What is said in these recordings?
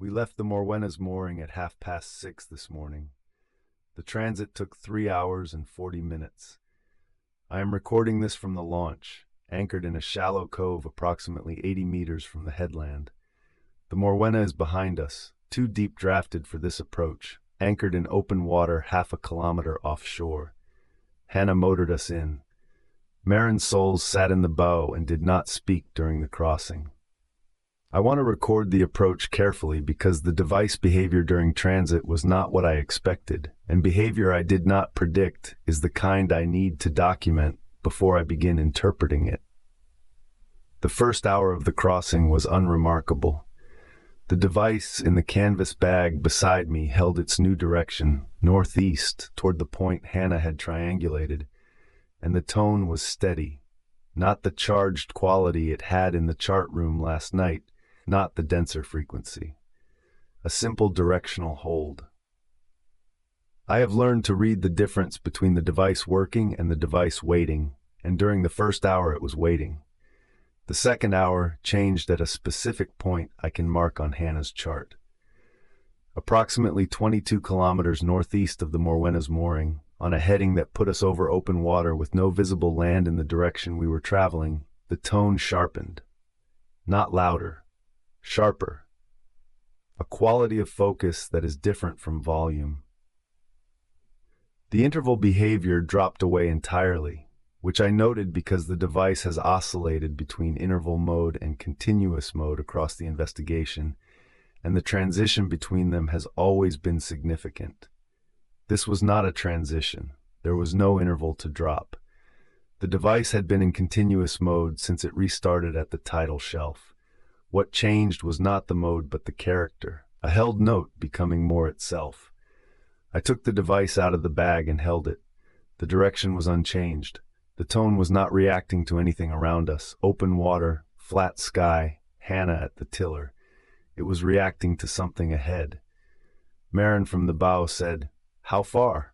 We left the Morwenna's mooring at 6:30 this morning. The transit took 3 hours and 40 minutes. I am recording this from the launch, anchored in a shallow cove approximately 80 meters from the headland. The Morwenna is behind us, too deep drafted for this approach, anchored in open water half a kilometer offshore. Hannah motored us in. Maren Sols sat in the bow and did not speak during the crossing. I want to record the approach carefully because the device behavior during transit was not what I expected, and behavior I did not predict is the kind I need to document before I begin interpreting it. The first hour of the crossing was unremarkable. The device in the canvas bag beside me held its new direction, northeast, toward the point Hannah had triangulated, and the tone was steady, not the charged quality it had in the chart room last night, not the denser frequency. A simple directional hold. I have learned to read the difference between the device working and the device waiting, and during the first hour it was waiting. The second hour changed at a specific point I can mark on Hannah's chart. Approximately 22 kilometers northeast of the Morwenna's mooring, on a heading that put us over open water with no visible land in the direction we were traveling, the tone sharpened. Not louder. Sharper. A quality of focus that is different from volume. The interval behavior dropped away entirely, which I noted because the device has oscillated between interval mode and continuous mode across the investigation, and the transition between them has always been significant. This was not a transition. There was no interval to drop. The device had been in continuous mode since it restarted at the tidal shelf. What changed was not the mode but the character, a held note becoming more itself. I took the device out of the bag and held it. The direction was unchanged. The tone was not reacting to anything around us. Open water, flat sky, Hannah at the tiller. It was reacting to something ahead. Maren from the bow said, "How far?"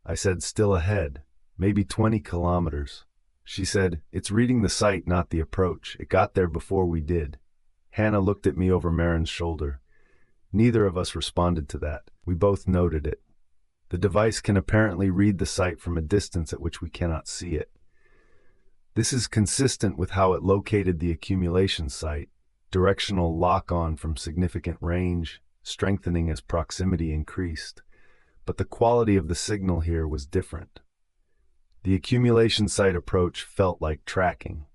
I said, "Still ahead, maybe 20 kilometers. She said, "It's reading the sight, not the approach. It got there before we did." Hannah looked at me over Maren's shoulder. Neither of us responded to that. We both noted it. The device can apparently read the sight from a distance at which we cannot see it. This is consistent with how it located the accumulation site, directional lock-on from significant range, strengthening as proximity increased. But the quality of the signal here was different. The accumulation site approach felt like tracking.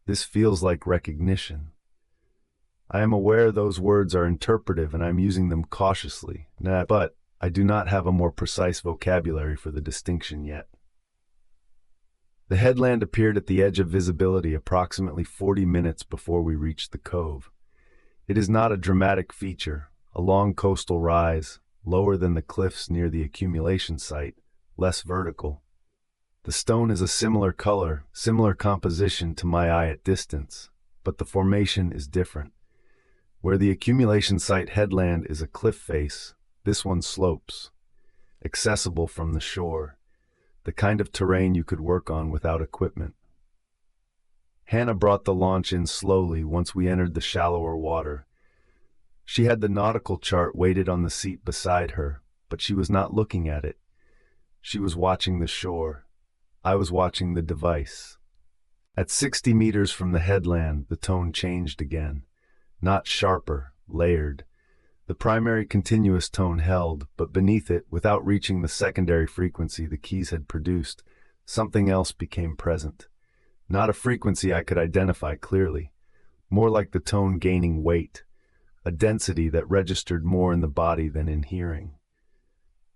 This feels like recognition. I am aware those words are interpretive and I'm using them cautiously, but I do not have a more precise vocabulary for the distinction yet. The headland appeared at the edge of visibility approximately 40 minutes before we reached the cove. It is not a dramatic feature, a long coastal rise, lower than the cliffs near the accumulation site, less vertical. The stone is a similar color, similar composition to my eye at distance, but the formation is different. Where the accumulation site headland is a cliff face, this one slopes, accessible from the shore, the kind of terrain you could work on without equipment. Hannah brought the launch in slowly once we entered the shallower water. She had the nautical chart weighted on the seat beside her, but she was not looking at it. She was watching the shore. I was watching the device. At 60 meters from the headland, the tone changed again. Not sharper, layered. The primary continuous tone held, but beneath it, without reaching the secondary frequency the keys had produced, something else became present. Not a frequency I could identify clearly, more like the tone gaining weight, a density that registered more in the body than in hearing.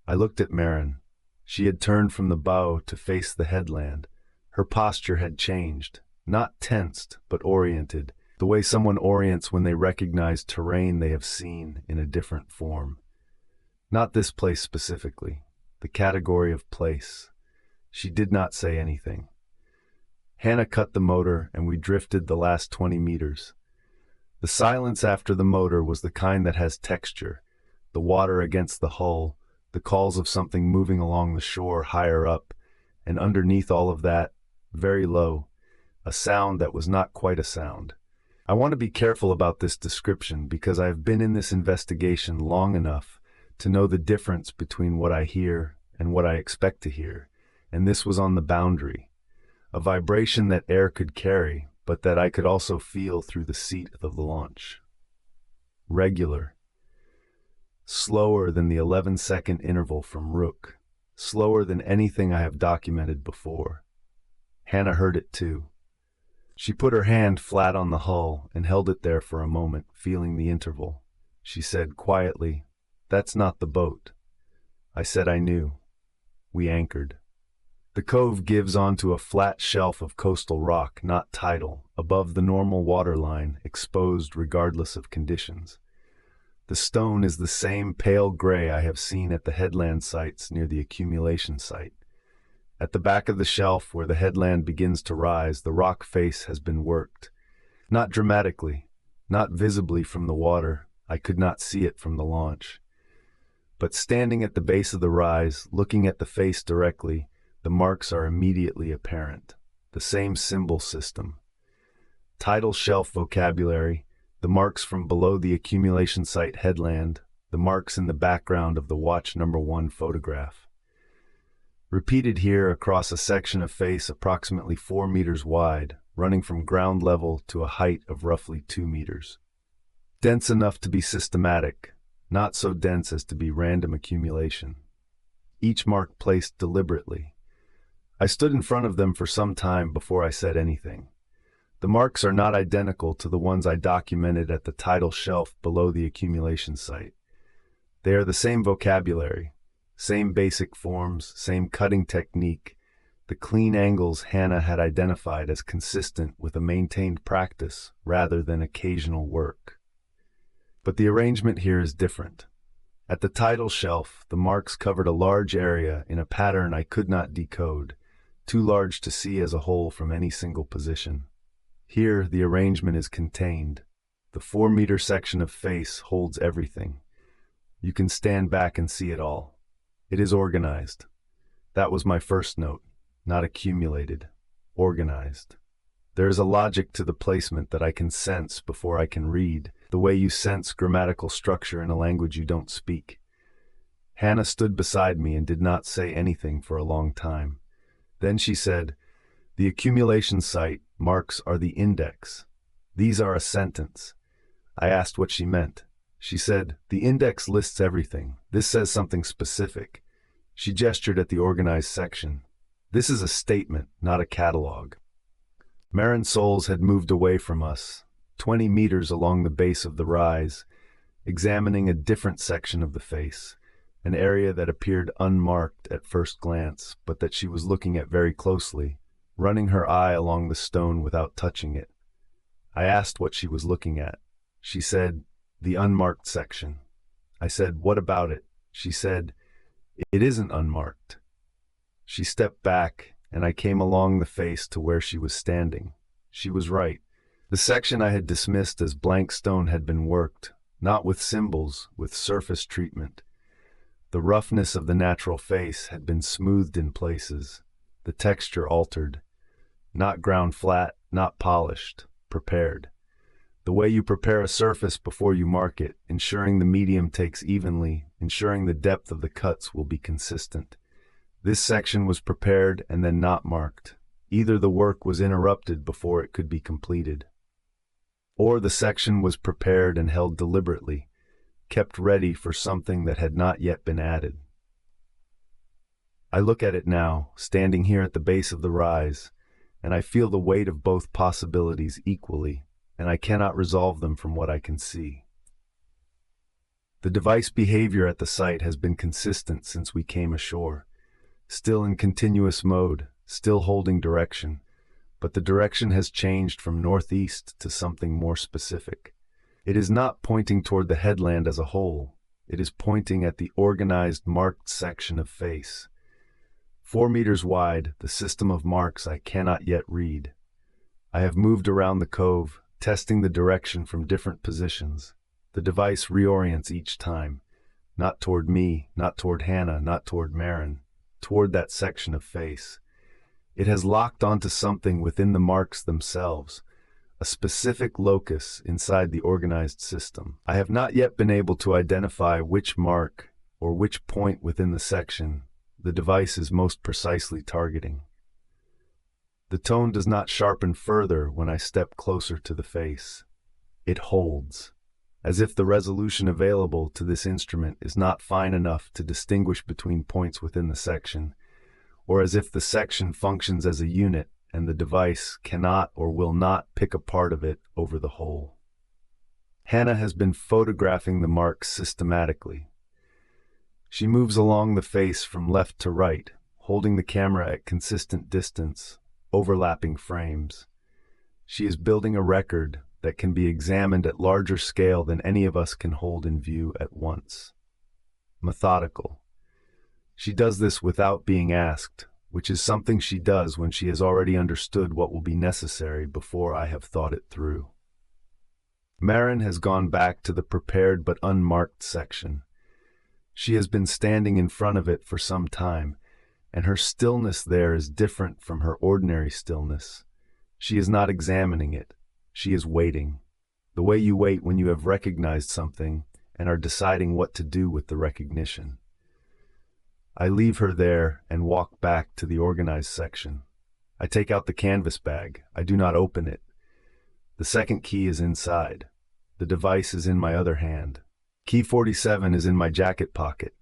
I looked at Maren. She had turned from the bow to face the headland. Her posture had changed, not tensed, but oriented, the way someone orients when they recognize terrain they have seen in a different form. Not this place specifically, the category of place. She did not say anything. Hannah cut the motor and we drifted the last 20 meters. The silence after the motor was the kind that has texture, the water against the hull, the calls of something moving along the shore higher up, and underneath all of that, very low, a sound that was not quite a sound. I want to be careful about this description because I have been in this investigation long enough to know the difference between what I hear and what I expect to hear, and this was on the boundary. A vibration that air could carry, but that I could also feel through the seat of the launch. Regular. Slower than the 11-second interval from Rook. Slower than anything I have documented before. Hannah heard it too. She put her hand flat on the hull and held it there for a moment, feeling the interval. She said quietly, "That's not the boat." I said I knew. We anchored. The cove gives onto a flat shelf of coastal rock, not tidal, above the normal waterline, exposed regardless of conditions. The stone is the same pale gray I have seen at the headland sites near the accumulation site. At the back of the shelf where the headland begins to rise, the rock face has been worked. Not dramatically, not visibly from the water. I could not see it from the launch. But standing at the base of the rise, looking at the face directly, the marks are immediately apparent. The same symbol system. Tidal shelf vocabulary, the marks from below the accumulation site headland, the marks in the background of the watch number 1 photograph. Repeated here across a section of face approximately 4 meters wide, running from ground level to a height of roughly 2 meters. Dense enough to be systematic, not so dense as to be random accumulation. Each mark placed deliberately. I stood in front of them for some time before I said anything. The marks are not identical to the ones I documented at the tidal shelf below the accumulation site. They are the same vocabulary, same basic forms, same cutting technique, the clean angles Hannah had identified as consistent with a maintained practice rather than occasional work. But the arrangement here is different. At the tidal shelf, the marks covered a large area in a pattern I could not decode, too large to see as a whole from any single position. Here, the arrangement is contained. The 4-meter section of face holds everything. You can stand back and see it all. It is organized. That was my first note. Not accumulated. Organized. There is a logic to the placement that I can sense before I can read, the way you sense grammatical structure in a language you don't speak. Hannah stood beside me and did not say anything for a long time. Then she said, "The accumulation site marks are the index. These are a sentence." I asked what she meant. She said, "The index lists everything. This says something specific." She gestured at the organized section. "This is a statement, not a catalog." Maren Sols had moved away from us, 20 meters along the base of the rise, examining a different section of the face, an area that appeared unmarked at first glance, but that she was looking at very closely, running her eye along the stone without touching it. I asked what she was looking at. She said, "The unmarked section." I said, "What about it?" She said, "It isn't unmarked." She stepped back, and I came along the face to where she was standing. She was right. The section I had dismissed as blank stone had been worked, not with symbols, with surface treatment. The roughness of the natural face had been smoothed in places, the texture altered. Not ground flat, not polished, prepared. The way you prepare a surface before you mark it, ensuring the medium takes evenly, ensuring the depth of the cuts will be consistent. This section was prepared and then not marked. Either the work was interrupted before it could be completed, or the section was prepared and held deliberately, kept ready for something that had not yet been added. I look at it now, standing here at the base of the rise, and I feel the weight of both possibilities equally, and I cannot resolve them from what I can see. The device behavior at the site has been consistent since we came ashore, still in continuous mode, still holding direction, but the direction has changed from northeast to something more specific. It is not pointing toward the headland as a whole. It is pointing at the organized, marked section of face. 4 meters wide, the system of marks I cannot yet read. I have moved around the cove, testing the direction from different positions. The device reorients each time, not toward me, not toward Hannah, not toward Maren, toward that section of face. It has locked onto something within the marks themselves, a specific locus inside the organized system. I have not yet been able to identify which mark or which point within the section the device is most precisely targeting. The tone does not sharpen further when I step closer to the face. It holds, as if the resolution available to this instrument is not fine enough to distinguish between points within the section, or as if the section functions as a unit and the device cannot or will not pick a part of it over the whole. Hannah has been photographing the marks systematically. She moves along the face from left to right, holding the camera at consistent distance, overlapping frames. She is building a record that can be examined at larger scale than any of us can hold in view at once. Methodical. She does this without being asked, which is something she does when she has already understood what will be necessary before I have thought it through. Maren has gone back to the prepared but unmarked section. She has been standing in front of it for some time, and her stillness there is different from her ordinary stillness. She is not examining it. She is waiting, the way you wait when you have recognized something and are deciding what to do with the recognition. I leave her there and walk back to the organized section. I take out the canvas bag. I do not open it. The second key is inside. The device is in my other hand. Key 47 is in my jacket pocket.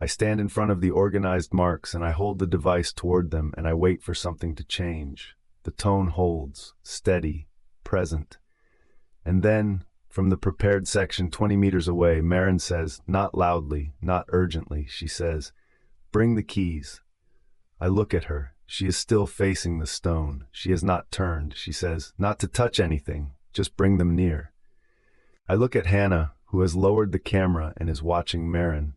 I stand in front of the organized marks and I hold the device toward them and I wait for something to change. The tone holds, steady, present. And then, from the prepared section 20 meters away, Maren says, not loudly, not urgently, she says, "Bring the keys." I look at her. She is still facing the stone. She has not turned. She says, "Not to touch anything, just bring them near." I look at Hannah, who has lowered the camera and is watching Maren.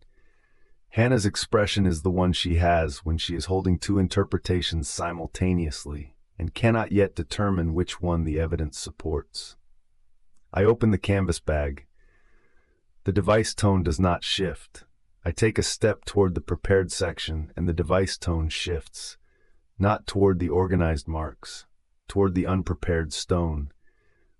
Hannah's expression is the one she has when she is holding two interpretations simultaneously and cannot yet determine which one the evidence supports. I open the canvas bag. The device tone does not shift. I take a step toward the prepared section and the device tone shifts, not toward the organized marks, toward the unprepared stone,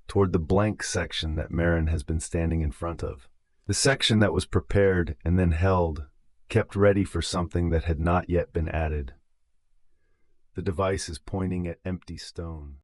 toward the blank section that Maren has been standing in front of. The section that was prepared and then held, kept ready for something that had not yet been added. The device is pointing at empty stone.